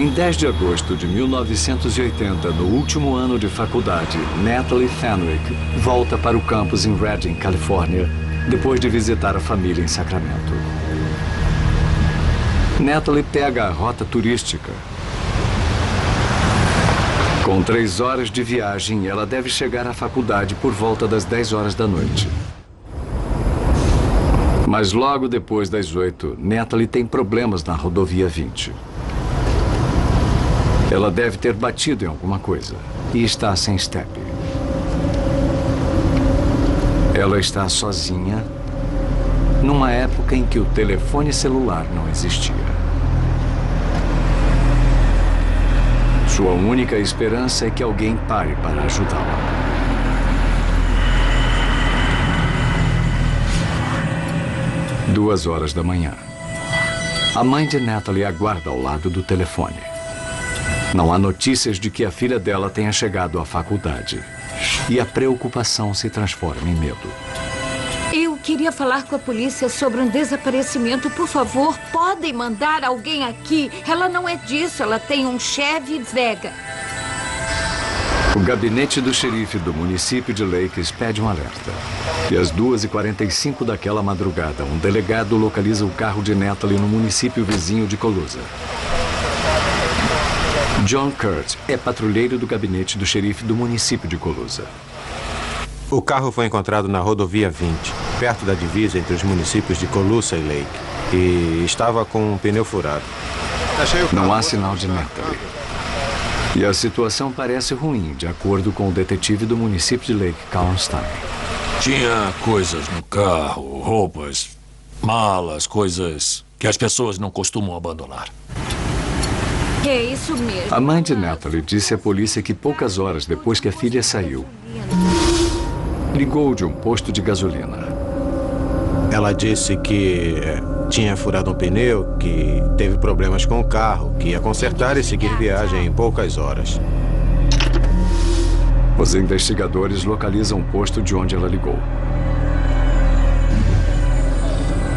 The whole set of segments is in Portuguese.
Em 10 de agosto de 1980, no último ano de faculdade, Natalie Fenwick volta para o campus em Redding, Califórnia, depois de visitar a família em Sacramento. Natalie pega a rota turística. Com 3 horas de viagem, ela deve chegar à faculdade por volta das 10 horas da noite. Mas logo depois das 8, Natalie tem problemas na rodovia 20. Ela deve ter batido em alguma coisa e está sem estepe. Ela está sozinha numa época em que o telefone celular não existia. Sua única esperança é que alguém pare para ajudá-la. Duas horas da manhã. A mãe de Natalie aguarda ao lado do telefone. Não há notícias de que a filha dela tenha chegado à faculdade. E a preocupação se transforma em medo. Eu queria falar com a polícia sobre um desaparecimento. Por favor, podem mandar alguém aqui. Ela não é disso, ela tem um Chevy Vega. O gabinete do xerife do município de Lakes pede um alerta. E às 2h45 daquela madrugada, um delegado localiza o carro de Natalie no município vizinho de Colusa. John Kurt é patrulheiro do gabinete do xerife do município de Colusa. O carro foi encontrado na rodovia 20, perto da divisa entre os municípios de Colusa e Lake. E estava com um pneu furado. Não há sinal de Natalie. E a situação parece ruim, de acordo com o detetive do município de Lake, Kallenstein. Tinha coisas no carro, roupas, malas, coisas que as pessoas não costumam abandonar. É isso mesmo. A mãe de Natalie disse à polícia que poucas horas depois que a filha saiu, ligou de um posto de gasolina. Ela disse que tinha furado um pneu, que teve problemas com o carro, que ia consertar e seguir viagem em poucas horas. Os investigadores localizam o posto de onde ela ligou.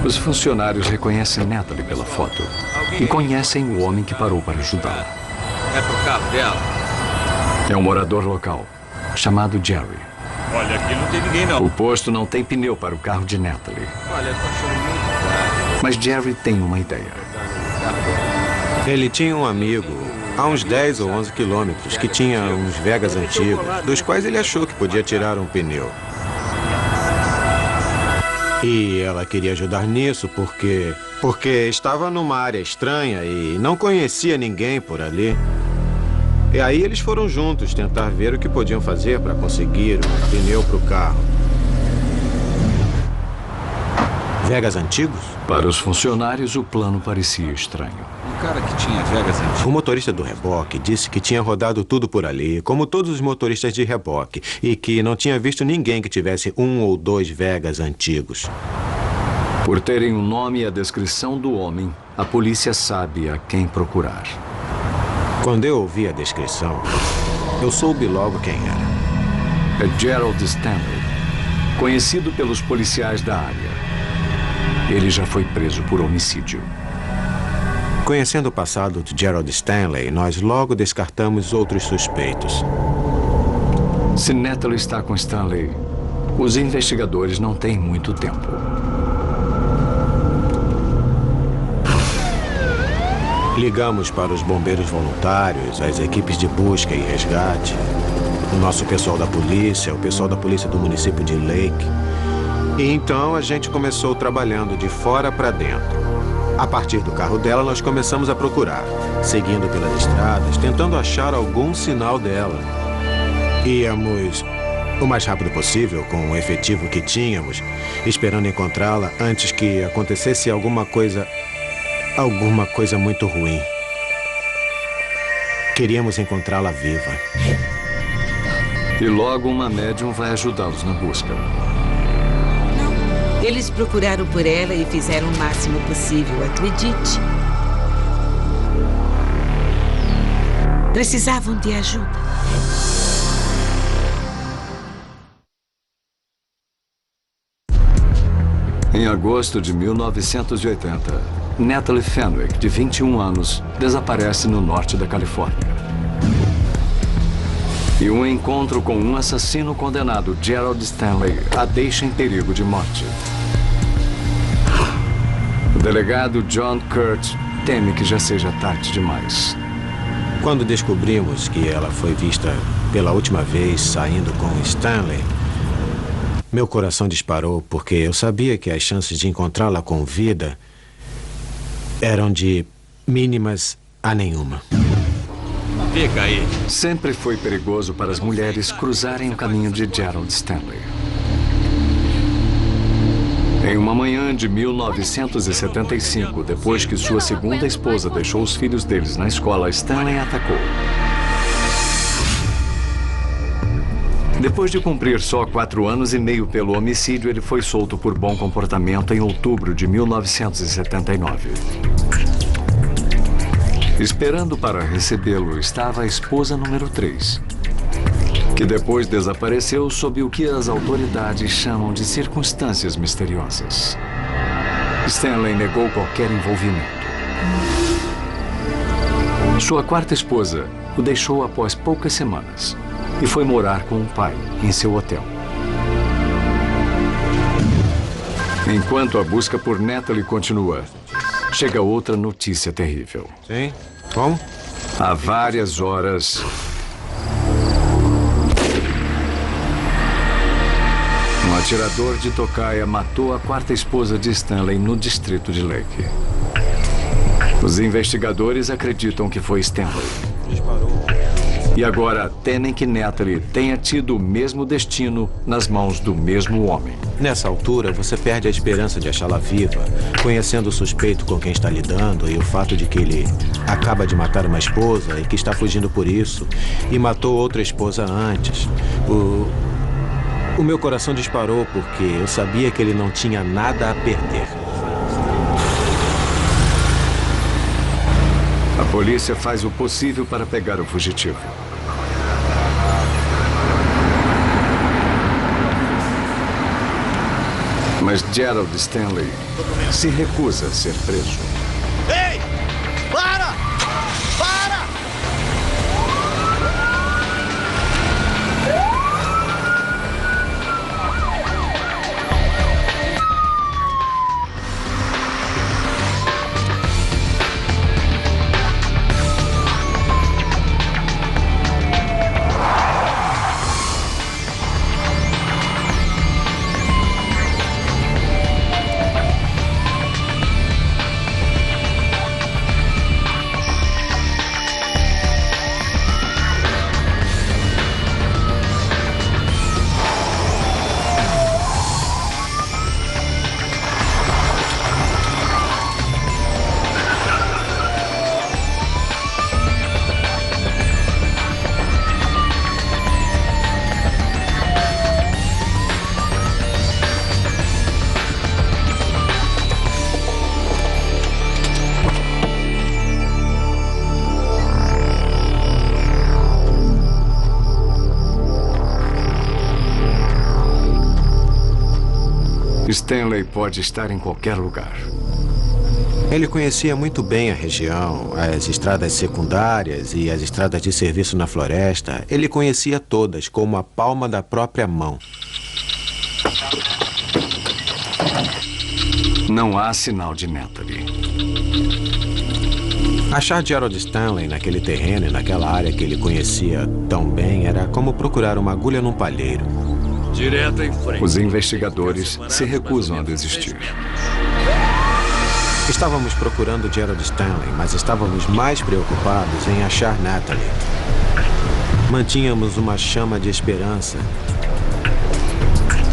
Os funcionários reconhecem Natalie pela foto e conhecem o homem que parou para ajudá-la. É pro carro dela? É um morador local, chamado Jerry. Olha, aqui não tem ninguém, não. O posto não tem pneu para o carro de Natalie. Olha, tô achando muito caro. Mas Jerry tem uma ideia. Ele tinha um amigo, a uns 10 ou 11 quilômetros, que tinha uns Vegas antigos, dos quais ele achou que podia tirar um pneu. E ela queria ajudar nisso porque estava numa área estranha e não conhecia ninguém por ali. E aí eles foram juntos tentar ver o que podiam fazer para conseguir um pneu para o carro. Vegas antigos? Para os funcionários, o plano parecia estranho. Um cara que tinha Vegas antigo. O motorista do reboque disse que tinha rodado tudo por ali, como todos os motoristas de reboque, e que não tinha visto ninguém que tivesse 1 ou 2 Vegas antigos. Por terem o nome e a descrição do homem, a polícia sabe a quem procurar. Quando eu ouvi a descrição, eu soube logo quem era. É Gerald Stanley, conhecido pelos policiais da área. Ele já foi preso por homicídio. Conhecendo o passado de Gerald Stanley, nós logo descartamos outros suspeitos. Se Natalie está com Stanley, os investigadores não têm muito tempo. Ligamos para os bombeiros voluntários, as equipes de busca e resgate, o nosso pessoal da polícia, o pessoal da polícia do município de Lake. E então a gente começou trabalhando de fora para dentro. A partir do carro dela, nós começamos a procurar, seguindo pelas estradas, tentando achar algum sinal dela. Íamos o mais rápido possível com o efetivo que tínhamos, esperando encontrá-la antes que acontecesse alguma coisa muito ruim. Queríamos encontrá-la viva. E logo uma médium vai ajudá-los na busca. Eles procuraram por ela e fizeram o máximo possível, acredite. Precisavam de ajuda. Em agosto de 1980, Natalie Fenwick, de 21 anos, desaparece no norte da Califórnia. E um encontro com um assassino condenado, Gerald Stanley, a deixa em perigo de morte. O delegado John Kurt teme que já seja tarde demais. Quando descobrimos que ela foi vista pela última vez saindo com Stanley, meu coração disparou porque eu sabia que as chances de encontrá-la com vida eram de mínimas a nenhuma. Fica aí. Sempre foi perigoso para as mulheres cruzarem o caminho de Gerald Stanley. Em uma manhã de 1975, depois que sua segunda esposa deixou os filhos deles na escola, Stanley atacou. Depois de cumprir só 4 anos e meio pelo homicídio, ele foi solto por bom comportamento em outubro de 1979. Esperando para recebê-lo estava a esposa número 3, que depois desapareceu sob o que as autoridades chamam de circunstâncias misteriosas. Stanley negou qualquer envolvimento. Sua quarta esposa o deixou após poucas semanas e foi morar com o pai em seu hotel. Enquanto a busca por Natalie continua, chega outra notícia terrível. Sim? Como? Há várias horas, um atirador de tocaia matou a quarta esposa de Stanley no distrito de Lake. Os investigadores acreditam que foi Stanley. E agora temem que Natalie tenha tido o mesmo destino nas mãos do mesmo homem. Nessa altura, você perde a esperança de achá-la viva, conhecendo o suspeito com quem está lidando e o fato de que ele acaba de matar uma esposa e que está fugindo por isso e matou outra esposa antes. O meu coração disparou porque eu sabia que ele não tinha nada a perder. A polícia faz o possível para pegar o fugitivo. Mas Gerald Stanley se recusa a ser preso. Ei! Para! Para! Stanley pode estar em qualquer lugar. Ele conhecia muito bem a região, as estradas secundárias e as estradas de serviço na floresta. Ele conhecia todas como a palma da própria mão. Não há sinal de Natalie. Achar Gerald Stanley naquele terreno e naquela área que ele conhecia tão bem era como procurar uma agulha num palheiro. Direto em frente. Os investigadores se recusam a desistir. Estávamos procurando Gerald Stanley, mas estávamos mais preocupados em achar Natalie. Mantínhamos uma chama de esperança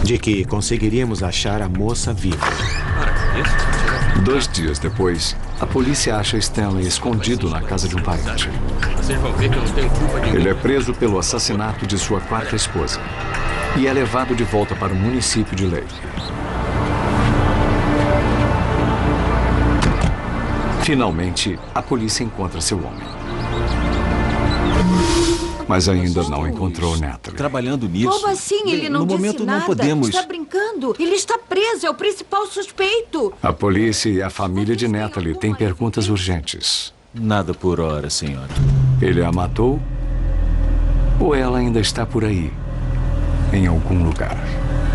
de que conseguiríamos achar a moça viva. 2 dias depois, a polícia acha Stanley escondido na casa de um parente. Vocês vão ver que eu não tenho culpa de Ele é preso pelo assassinato de sua quarta esposa e é levado de volta para o município de Lake. Finalmente, a polícia encontra seu homem. mas ainda não encontrou Natalie. Trabalhando nisso. Como assim? Ele não no disse momento nada. não podemos. Está brincando. Ele está preso. É o principal suspeito. A polícia e a família de Natalie têm perguntas urgentes. Nada por hora, senhora. Ele a matou? Ou ela ainda está por aí, em algum lugar?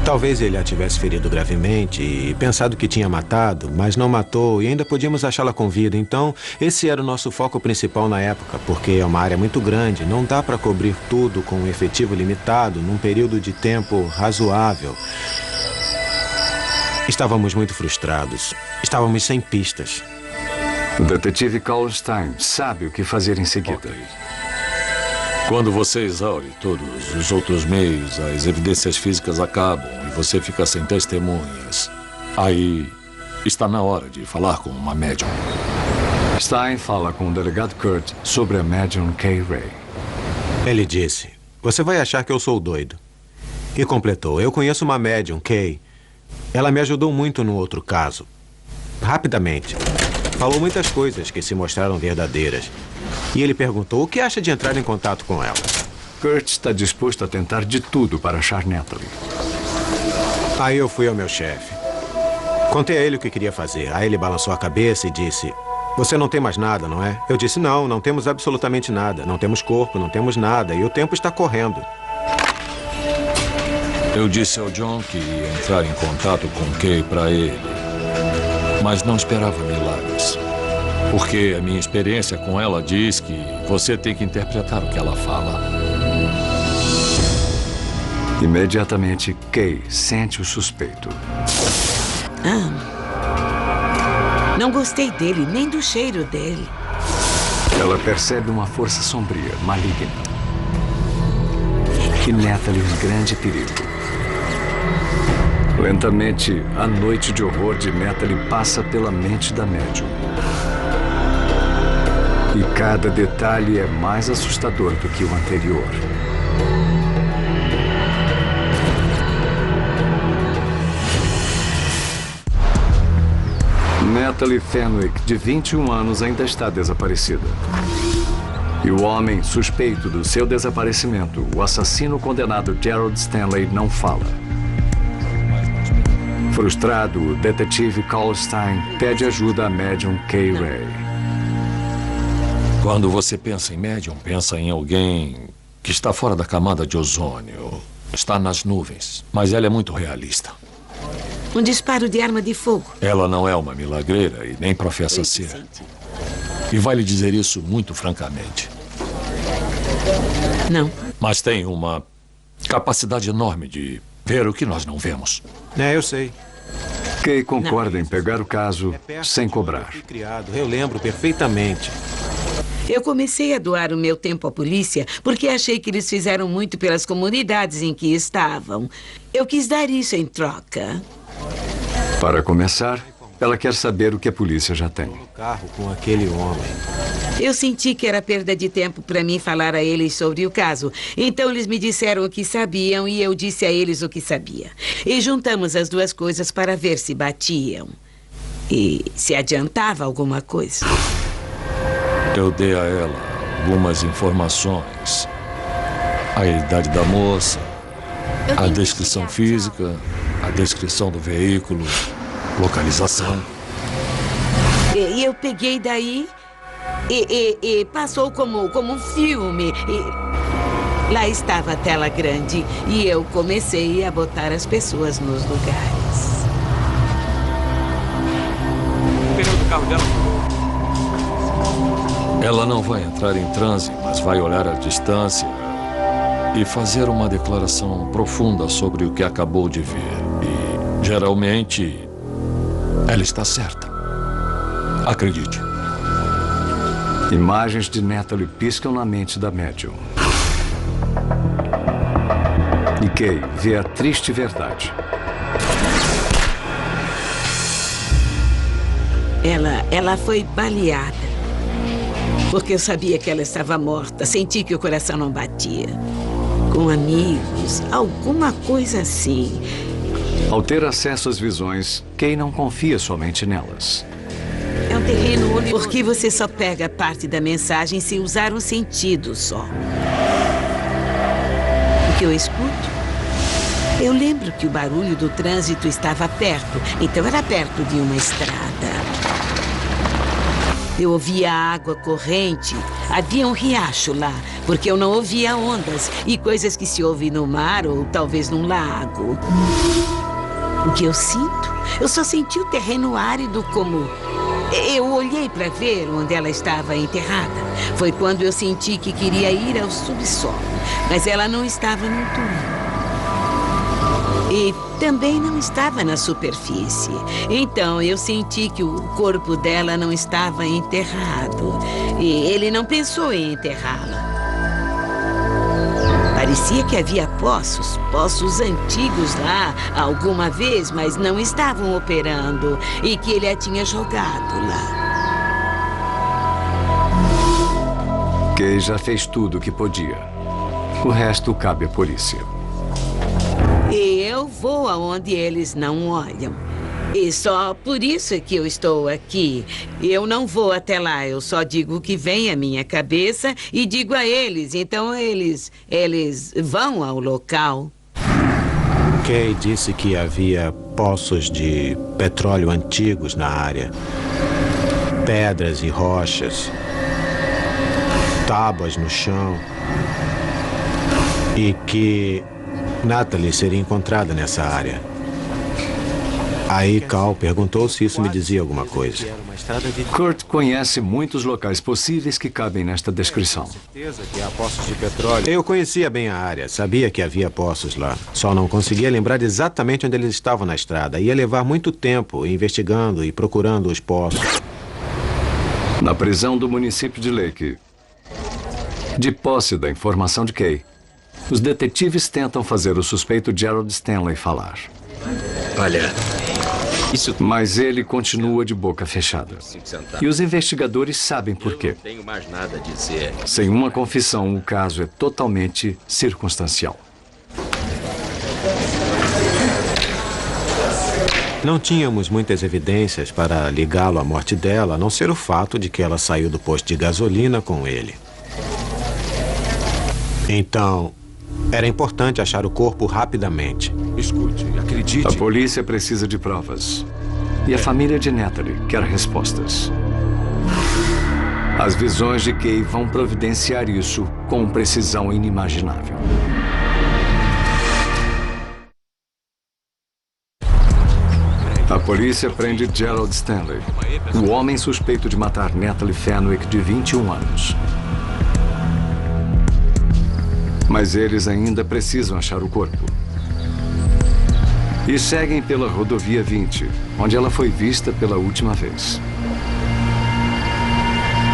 Talvez ele a tivesse ferido gravemente e pensado que tinha matado, mas não matou e ainda podíamos achá-la com vida. Então, esse era o nosso foco principal na época, porque é uma área muito grande, não dá para cobrir tudo com um efetivo limitado num período de tempo razoável. Estávamos muito frustrados. Estávamos sem pistas. O detetive Kallenstein sabe o que fazer em seguida. Ok. Quando você exaure todos os outros meios, as evidências físicas acabam e você fica sem testemunhas. Aí está na hora de falar com uma médium. Stein fala com o delegado Kurt sobre a médium Kay Ray. Ele disse, você vai achar que eu sou doido. E completou, eu conheço uma médium, Kay. Ela me ajudou muito no outro caso. Rapidamente. Falou muitas coisas que se mostraram verdadeiras. E ele perguntou, o que acha de entrar em contato com ela? Kurt está disposto a tentar de tudo para achar Natalie. Aí eu fui ao meu chefe. Contei a ele o que queria fazer. Aí ele balançou a cabeça e disse, você não tem mais nada, não é? Eu disse, não temos absolutamente nada. Não temos corpo, não temos nada. E o tempo está correndo. Eu disse ao John que ia entrar em contato com Kay para ele. Mas não esperava milagres. Porque a minha experiência com ela diz que você tem que interpretar o que ela fala. Imediatamente, Kay sente o suspeito. Não gostei dele, nem do cheiro dele. Ela percebe uma força sombria, maligna. E Natalie um grande perigo. Lentamente, a noite de horror de Natalie passa pela mente da médium. E cada detalhe é mais assustador do que o anterior. Natalie Fenwick, de 21 anos, ainda está desaparecida. E o homem suspeito do seu desaparecimento, o assassino condenado Gerald Stanley, não fala. Frustrado, o detetive Kallenstein pede ajuda à médium Kay Ray. Quando você pensa em médium, pensa em alguém que está fora da camada de ozônio. Está nas nuvens, mas ela é muito realista. Um disparo de arma de fogo. Ela não é uma milagreira e nem professa ser. E vai lhe dizer isso muito francamente. Não. Mas tem uma capacidade enorme de ver o que nós não vemos. Eu sei. Kay concorda em pegar o caso sem cobrar. Eu lembro perfeitamente. Eu comecei a doar o meu tempo à polícia porque achei que eles fizeram muito pelas comunidades em que estavam. Eu quis dar isso em troca. Para começar, ela quer saber o que a polícia já tem. No carro com aquele homem. Eu senti que era perda de tempo para mim falar a eles sobre o caso. Então eles me disseram o que sabiam e eu disse a eles o que sabia. E juntamos as duas coisas para ver se batiam. E se adiantava alguma coisa. Eu dei a ela algumas informações. A idade da moça, a descrição física, a descrição do veículo, localização. E eu peguei daí e passou como um filme. E lá estava a tela grande e eu comecei a botar as pessoas nos lugares. O pneu do carro dela. Ela não vai entrar em transe, mas vai olhar à distância e fazer uma declaração profunda sobre o que acabou de ver. E, geralmente, ela está certa. Acredite. Imagens de Natalie piscam na mente da médium. E Kay vê a triste verdade. Ela foi baleada. Porque eu sabia que ela estava morta. Senti que o coração não batia. Com amigos, alguma coisa assim. Ao ter acesso às visões, Kay não confia somente nelas. É um terreno único. Porque você só pega parte da mensagem se usar um sentido só. que eu escuto? Eu lembro que o barulho do trânsito estava perto, então era perto de uma estrada. Eu ouvia água corrente, havia um riacho lá, porque eu não ouvia ondas e coisas que se ouve no mar ou talvez num lago. O que eu sinto? Eu só senti o terreno árido como... Eu olhei para ver onde ela estava enterrada. Foi quando eu senti que queria ir ao subsolo, mas ela não estava no túmulo. E também não estava na superfície. Então eu senti que o corpo dela não estava enterrado. E ele não pensou em enterrá-la. Parecia que havia poços antigos lá alguma vez, mas não estavam operando. E que ele a tinha jogado lá. Kay já fez tudo o que podia. O resto cabe à polícia. E eu vou aonde eles não olham. E só por isso é que eu estou aqui. Eu não vou até lá, eu só digo o que vem à minha cabeça e digo a eles. Então eles vão ao local. Kay disse que havia poços de petróleo antigos na área. Pedras e rochas. Tábuas no chão. E que Natalie seria encontrada nessa área. Aí Cal perguntou se isso me dizia alguma coisa. Kurt conhece muitos locais possíveis que cabem nesta descrição. Eu conhecia bem a área, sabia que havia poços lá. Só não conseguia lembrar exatamente onde eles estavam na estrada. Ia levar muito tempo investigando e procurando os poços. Na prisão do município de Lake, de posse da informação de Kay, os detetives tentam fazer o suspeito Gerald Stanley falar. Olha, isso... Mas ele continua de boca fechada. E os investigadores sabem por quê. Não tenho mais nada a dizer. Sem uma confissão, o caso é totalmente circunstancial. Não tínhamos muitas evidências para ligá-lo à morte dela, a não ser o fato de que ela saiu do posto de gasolina com ele. Então, era importante achar o corpo rapidamente. Escute, acredite. A polícia precisa de provas. E a família de Natalie quer respostas. As visões de Kay vão providenciar isso com precisão inimaginável. A polícia prende Gerald Stanley, o homem suspeito de matar Natalie Fenwick, de 21 anos. Mas eles ainda precisam achar o corpo. E seguem pela rodovia 20, onde ela foi vista pela última vez.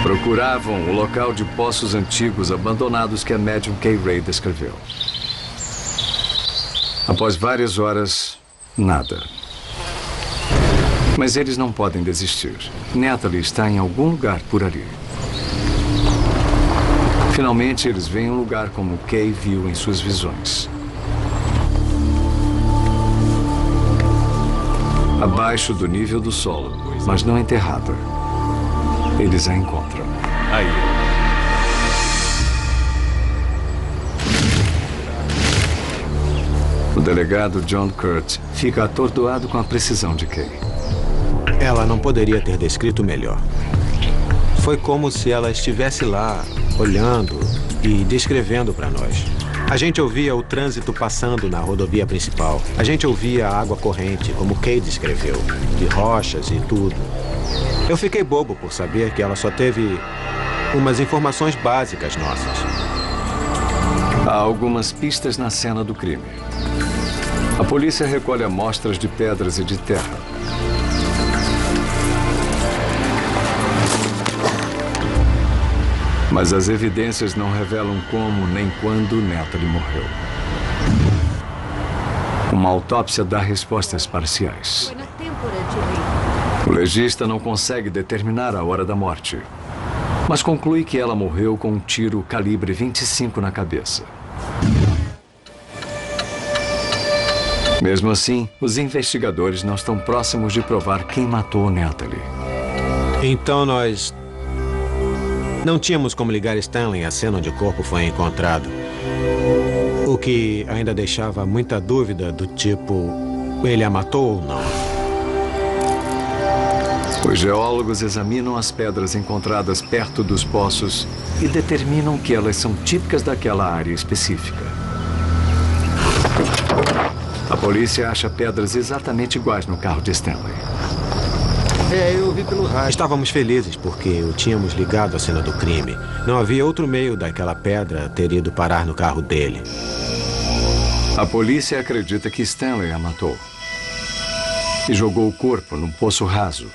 Procuravam o local de poços antigos abandonados que a médium Kay Ray descreveu. Após várias horas, nada. Mas eles não podem desistir. Natalie está em algum lugar por ali. Finalmente, eles veem um lugar como Kay viu em suas visões. Abaixo do nível do solo, mas não enterrada. Eles a encontram. Aí. O delegado John Kurt fica atordoado com a precisão de Kay. Ela não poderia ter descrito melhor. Foi como se ela estivesse lá, olhando e descrevendo para nós. A gente ouvia o trânsito passando na rodovia principal. A gente ouvia a água corrente, como Kay descreveu, de rochas e tudo. Eu fiquei bobo por saber que ela só teve umas informações básicas nossas. Há algumas pistas na cena do crime. A polícia recolhe amostras de pedras e de terra. Mas as evidências não revelam como nem quando Natalie morreu. Uma autópsia dá respostas parciais. O legista não consegue determinar a hora da morte, mas conclui que ela morreu com um tiro calibre 25 na cabeça. Mesmo assim, os investigadores não estão próximos de provar quem matou Natalie. Então nós não tínhamos como ligar Stanley à cena onde o corpo foi encontrado. O que ainda deixava muita dúvida do tipo, ele a matou ou não. Os geólogos examinam as pedras encontradas perto dos poços e determinam que elas são típicas daquela área específica. A polícia acha pedras exatamente iguais no carro de Stanley. Eu vi pelo rádio. Estávamos felizes porque o tínhamos ligado à cena do crime. Não havia outro meio daquela pedra ter ido parar no carro dele. A polícia acredita que Stanley a matou e jogou o corpo num poço raso.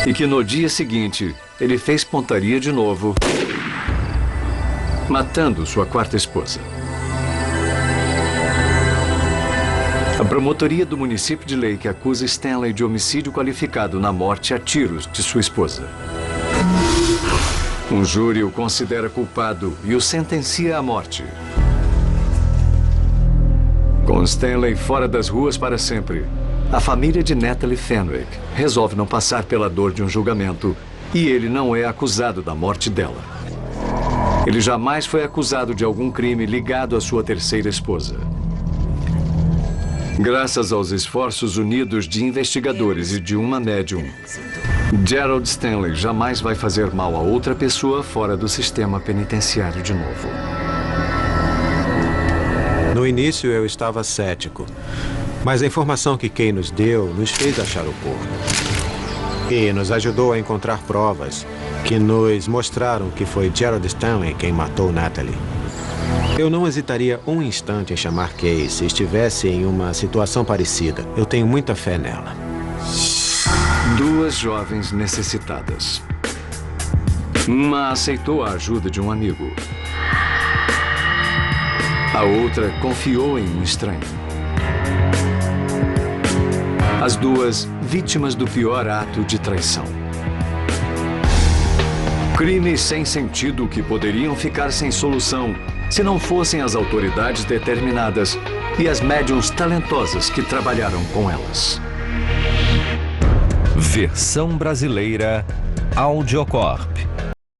E que no dia seguinte, ele fez pontaria de novo, matando sua quarta esposa. A promotoria do município de Lake acusa Stanley de homicídio qualificado na morte a tiros de sua esposa. Um júri o considera culpado e o sentencia à morte. Com Stanley fora das ruas para sempre, a família de Natalie Fenwick resolve não passar pela dor de um julgamento e ele não é acusado da morte dela. Ele jamais foi acusado de algum crime ligado à sua terceira esposa. Graças aos esforços unidos de investigadores e de uma médium, Gerald Stanley jamais vai fazer mal a outra pessoa fora do sistema penitenciário de novo. No início eu estava cético, mas a informação que Kay nos deu nos fez achar o corpo. E nos ajudou a encontrar provas que nos mostraram que foi Gerald Stanley quem matou Natalie. Eu não hesitaria um instante em chamar Kay se estivesse em uma situação parecida. Eu tenho muita fé nela. Duas jovens necessitadas. Uma aceitou a ajuda de um amigo. A outra confiou em um estranho. As duas vítimas do pior ato de traição. Crimes sem sentido que poderiam ficar sem solução se não fossem as autoridades determinadas e as médiuns talentosas que trabalharam com elas. Versão brasileira Audiocorp.